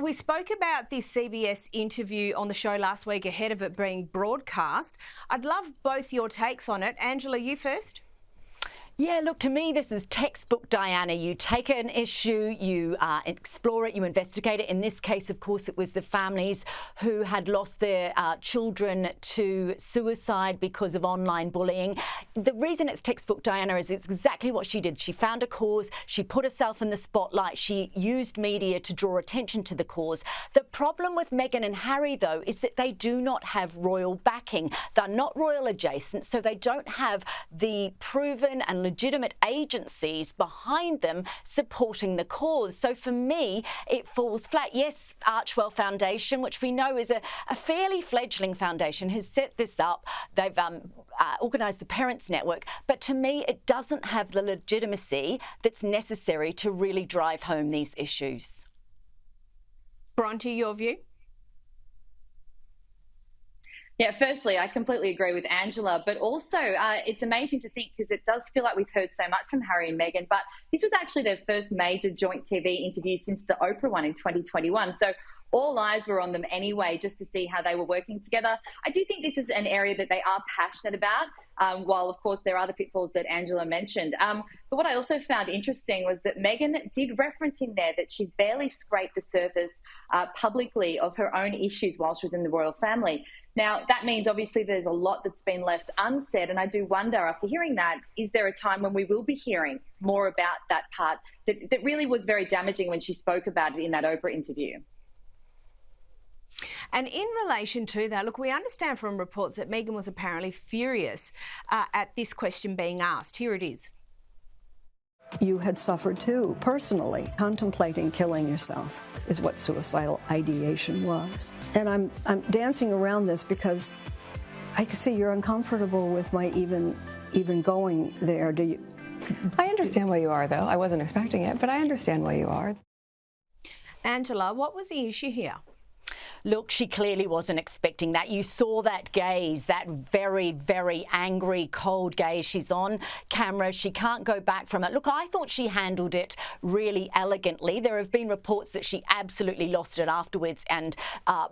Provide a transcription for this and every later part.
We spoke about this CBS interview on the show last week ahead of it being broadcast. I'd love both your takes on it. Angela, you first. Yeah, look, to me, this is textbook Diana. You take an issue, you explore it, you investigate it. In this case, of course, it was the families who had lost their children to suicide because of online bullying. The reason it's textbook Diana is it's exactly what she did. She found a cause, she put herself in the spotlight, she used media to draw attention to the cause. The problem with Meghan and Harry, though, is that they do not have royal backing. They're not royal adjacent, so they don't have the proven and legitimate agencies behind them supporting the cause. So for me, it falls flat. Yes, Archwell Foundation, which we know is a fairly fledgling foundation, has set this up. They've organised the Parents Network. But to me, it doesn't have the legitimacy that's necessary to really drive home these issues. Bronte, your view? Yeah, firstly, I completely agree with Angela, but also it's amazing to think because it does feel like we've heard so much from Harry and Meghan, but this was actually their first major joint TV interview since the Oprah one in 2021. So all eyes were on them anyway, just to see how they were working together. I do think this is an area that they are passionate about, while, of course, there are the pitfalls that Angela mentioned. But what I also found interesting was that Meghan did reference in there that she's barely scraped the surface publicly of her own issues while she was in the royal family. Now, that means obviously there's a lot that's been left unsaid, and I do wonder, after hearing that, is there a time when we will be hearing more about that part that really was very damaging when she spoke about it in that Oprah interview? And in relation to that, look, we understand from reports that Meghan was apparently furious at this question being asked. Here it is. You had suffered too, personally. Contemplating killing yourself is what suicidal ideation was. And I'm dancing around this because I can see you're uncomfortable with my even going there. Do you? I understand why you are, though. I wasn't expecting it, but I understand why you are. Angela, what was the issue here? Look, she clearly wasn't expecting that. You saw that gaze, that very, very angry, cold gaze. She's on camera. She can't go back from it. Look, I thought she handled it really elegantly. There have been reports that she absolutely lost it afterwards and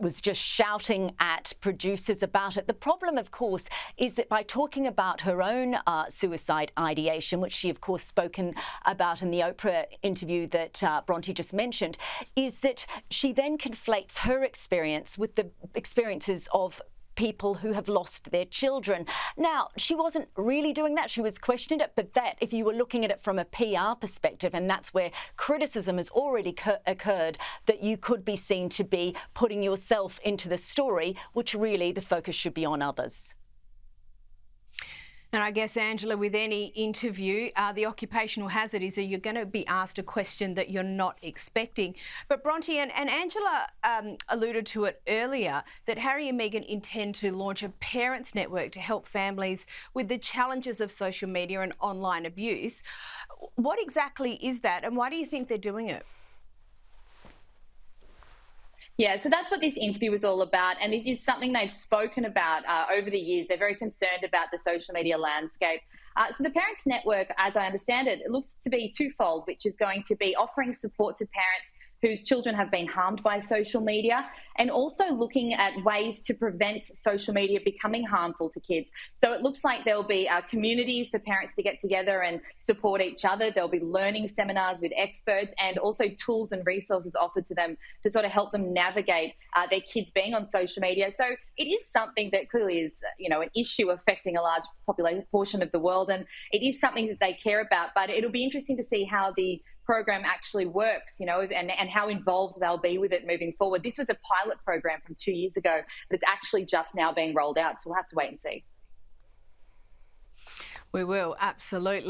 was just shouting at producers about it. The problem, of course, is that by talking about her own suicide ideation, which she, of course, spoken about in the Oprah interview that Bronte just mentioned, is that she then conflates her experience with the experiences of people who have lost their children. Now, she wasn't really doing that. She was questioned it, but that, if you were looking at it from a PR perspective, and that's where criticism has already occurred, that you could be seen to be putting yourself into the story, which really the focus should be on others. And I guess, Angela, with any interview, the occupational hazard is that you're going to be asked a question that you're not expecting. But Bronte and Angela alluded to it earlier, that Harry and Meghan intend to launch a parents network to help families with the challenges of social media and online abuse. What exactly is that, and why do you think they're doing it? Yeah, so that's what this interview was all about, and this is something they've spoken about over the years. They're very concerned about the social media landscape. So the Parents Network, as I understand it, it looks to be twofold, which is going to be offering support to parents whose children have been harmed by social media, and also looking at ways to prevent social media becoming harmful to kids. So it looks like there'll be communities for parents to get together and support each other. There'll be learning seminars with experts, and also tools and resources offered to them to sort of help them navigate their kids being on social media. So it is something that clearly is, an issue affecting a large population portion of the world, and it is something that they care about. But it'll be interesting to see how the program actually works, and how involved they'll be with it moving forward. This was a pilot program from 2 years ago that's actually just now being rolled out, so we'll have to wait and see. We will, absolutely.